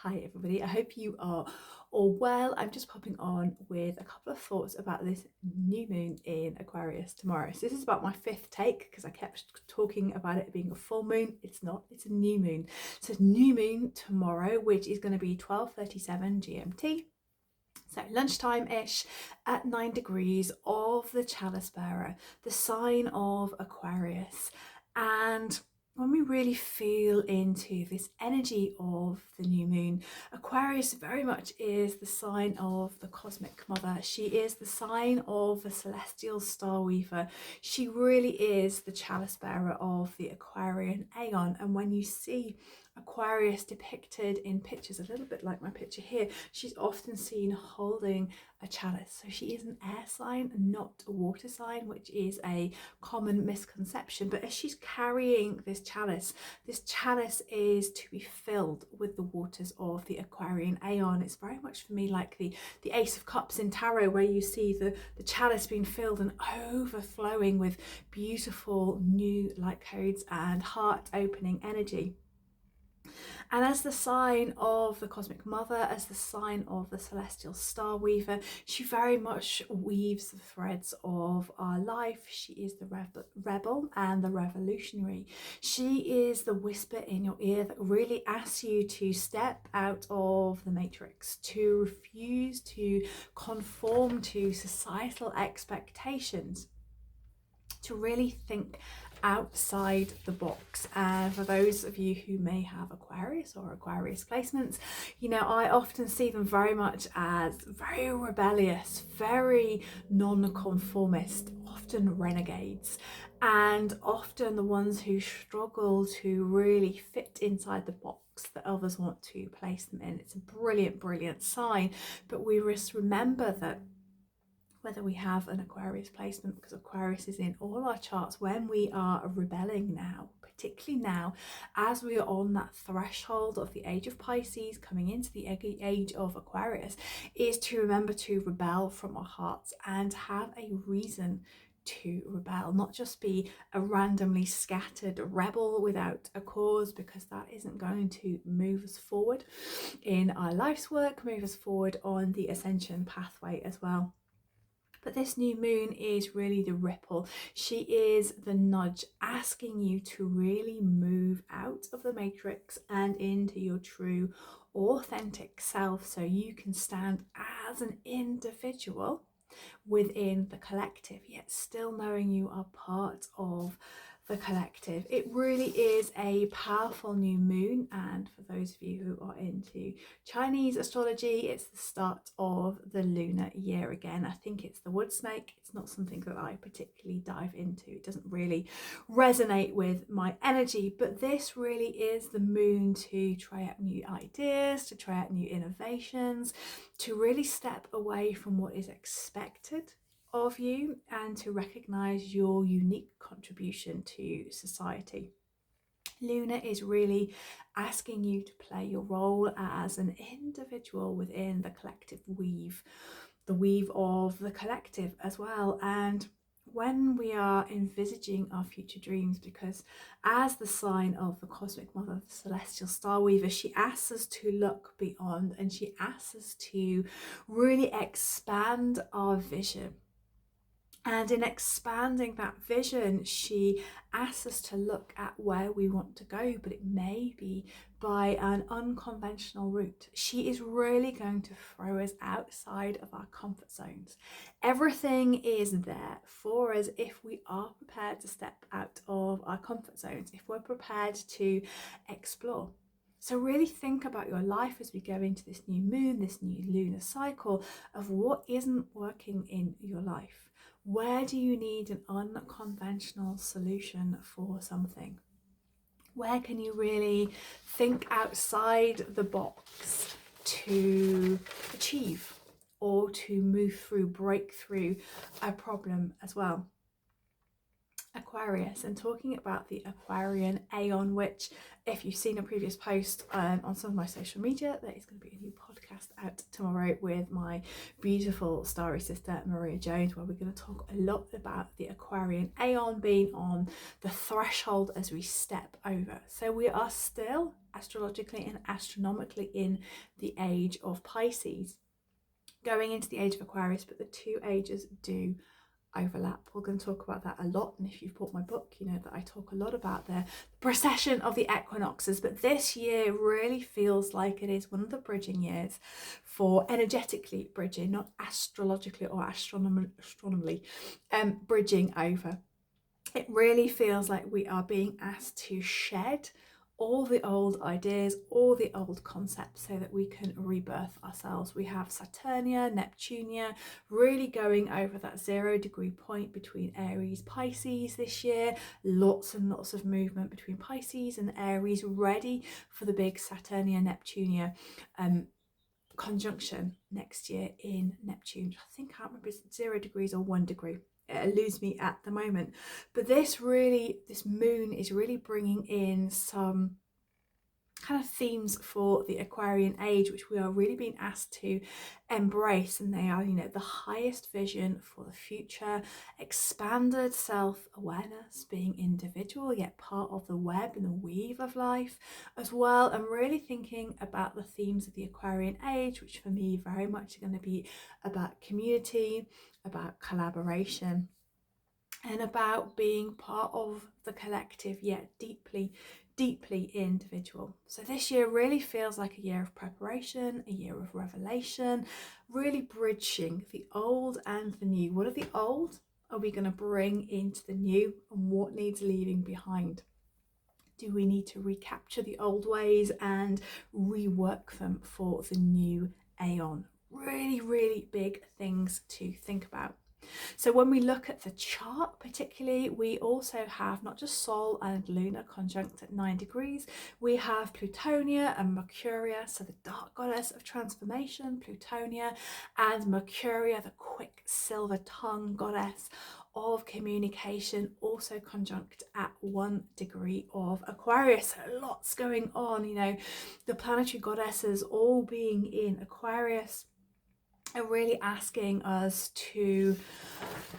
Hi everybody, I hope you are all well. I'm just popping on with a couple of thoughts about this new moon in Aquarius tomorrow. So this is about my fifth take because I kept talking about it being a full moon. It's not, it's a new moon. So new moon tomorrow, which is going to be 12:37 GMT. So lunchtime-ish at 9 degrees of the Chalice Bearer, the sign of Aquarius. And when we really feel into this energy of the new moon, Aquarius very much is the sign of the cosmic mother. She is the sign of the celestial star weaver. She really is the chalice bearer of the Aquarian aeon. And when you see Aquarius depicted in pictures, a little bit like my picture here, she's often seen holding a chalice. So she is an air sign, not a water sign, which is a common misconception. But as she's carrying this chalice is to be filled with the waters of the Aquarian aeon. It's very much for me like the Ace of Cups in tarot, where you see the chalice being filled and overflowing with beautiful new light codes and heart opening energy. And as the sign of the cosmic mother, as the sign of the celestial star weaver, she very much weaves the threads of our life. She is the rebel and the revolutionary. She is the whisper in your ear that really asks you to step out of the matrix, to refuse to conform to societal expectations, to really think outside the box. And for those of you who may have Aquarius or Aquarius placements, you know, I often see them very much as very rebellious, very non-conformist, often renegades, and often the ones who struggle to really fit inside the box that others want to place them in. It's a brilliant sign, but we must remember that whether we have an Aquarius placement, because Aquarius is in all our charts, when we are rebelling now, particularly now, as we are on that threshold of the age of Pisces, coming into the age of Aquarius, is to remember to rebel from our hearts and have a reason to rebel, not just be a randomly scattered rebel without a cause, because that isn't going to move us forward in our life's work, move us forward on the ascension pathway as well. But this new moon is really the ripple. She is the nudge asking you to really move out of the matrix and into your true authentic self, so you can stand as an individual within the collective, yet still knowing you are part of the collective. It really is a powerful new moon, and for those of you who are into Chinese astrology, it's the start of the lunar year again. I think it's the wood snake. It's not something that I particularly dive into. It doesn't really resonate with my energy, but this really is the moon to try out new ideas, to try out new innovations, to really step away from what is expected of you and to recognize your unique contribution to society. Luna is really asking you to play your role as an individual within the collective weave, the weave of the collective as well. And when we are envisaging our future dreams, because as the sign of the cosmic mother, the celestial star weaver, she asks us to look beyond, and she asks us to really expand our vision. And in expanding that vision, she asks us to look at where we want to go, but it may be by an unconventional route. She is really going to throw us outside of our comfort zones. Everything is there for us if we are prepared to step out of our comfort zones, if we're prepared to explore. So really think about your life as we go into this new moon, this new lunar cycle, of what isn't working in your life. Where do you need an unconventional solution for something? Where can you really think outside the box to achieve or to move through, break through a problem as well? Aquarius, and talking about the Aquarian aeon, which if you've seen a previous post on some of my social media, there is going to be a new podcast podcast out tomorrow with my beautiful starry sister Maria Jones, where we're going to talk a lot about the Aquarian Aeon being on the threshold as we step over. So we are still astrologically and astronomically in the age of Pisces, going into the age of Aquarius, but the two ages do overlap. We're going to talk about that a lot, and if you've bought my book, you know that I talk a lot about the precession of the equinoxes. But this year really feels like it is one of the bridging years for energetically bridging, not astrologically or astronomically bridging over. It really feels like we are being asked to shed all the old ideas, all the old concepts, so that we can rebirth ourselves. We have Saturnia, Neptunia really going over that 0 degree point between Aries, Pisces this year. Lots and lots of movement between Pisces and Aries, ready for the big Saturnia, Neptunia conjunction next year in Neptune. I think, I can't remember, it's 0 degrees or 1 degree. It eludes me at the moment, but this moon is really bringing in some kind of themes for the Aquarian age, which we are really being asked to embrace. And they are, you know, the highest vision for the future, expanded self-awareness, being individual yet part of the web and the weave of life as well. And really thinking about the themes of the Aquarian age, which for me very much are going to be about community, about collaboration, and about being part of the collective yet deeply individual. So this year really feels like a year of preparation, a year of revelation, really bridging the old and the new. What are the old are we going to bring into the new, and what needs leaving behind? Do we need to recapture the old ways and rework them for the new aeon? Really big things to think about. So when we look at the chart particularly, we also have not just Sol and Luna conjunct at 9 degrees, we have Plutonia and Mercuria, so the dark goddess of transformation, Plutonia, and Mercuria, the quick silver tongue goddess of communication, also conjunct at 1 degree of Aquarius. So lots going on, you know, the planetary goddesses all being in Aquarius are really asking us to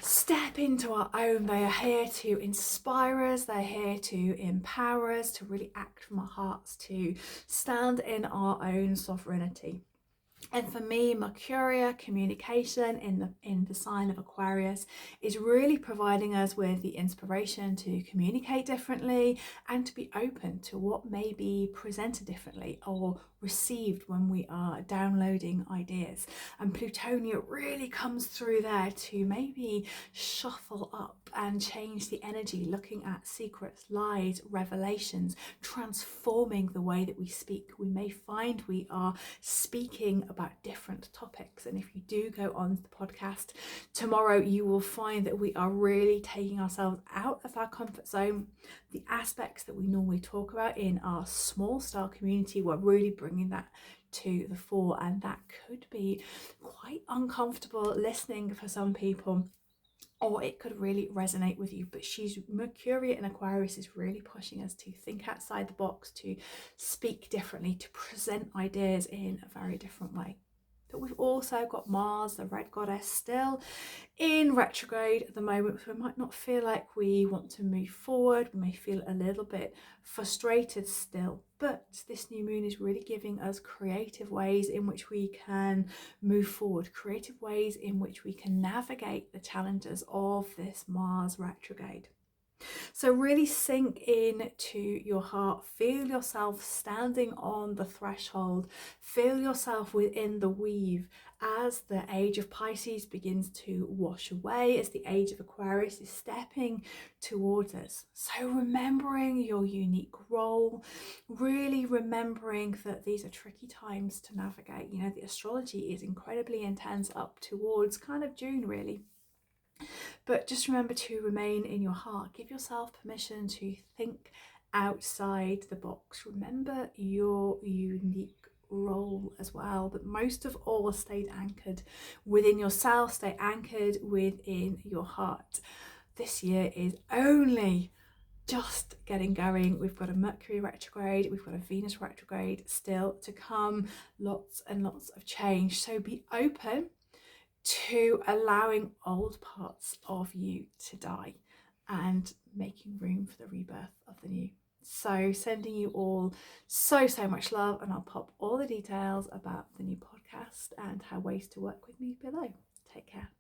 step into our own. They are here to inspire us, they're here to empower us, to really act from our hearts, to stand in our own sovereignty. And for me, Mercuria, communication in the sign of Aquarius, is really providing us with the inspiration to communicate differently and to be open to what may be presented differently or received when we are downloading ideas. And Plutonia really comes through there to maybe shuffle up and change the energy, looking at secrets, lies, revelations, transforming the way that we speak. We may find we are speaking about different topics, and if you do go on the podcast tomorrow, you will find that we are really taking ourselves out of our comfort zone. The aspects that we normally talk about in our small style community, we're really bringing that to the fore, and that could be quite uncomfortable listening for some people, or it could really resonate with you. But Mercury in Aquarius is really pushing us to think outside the box, to speak differently, to present ideas in a very different way. But we've also got Mars, the red goddess, still in retrograde at the moment, so we might not feel like we want to move forward. We may feel a little bit frustrated still, but this new moon is really giving us creative ways in which we can move forward, creative ways in which we can navigate the challenges of this Mars retrograde. So really sink into your heart, feel yourself standing on the threshold, feel yourself within the weave as the age of Pisces begins to wash away, as the age of Aquarius is stepping towards us. So remembering your unique role, really remembering that these are tricky times to navigate. You know, the astrology is incredibly intense up towards kind of June really. But just remember to remain in your heart. Give yourself permission to think outside the box. Remember your unique role as well. But most of all, stay anchored within yourself. Stay anchored within your heart. This year is only just getting going. We've got a Mercury retrograde, we've got a Venus retrograde still to come, lots and lots of change. So be open to allowing old parts of you to die and making room for the rebirth of the new. So sending you all so much love, and I'll pop all the details about the new podcast and how ways to work with me below. Take care.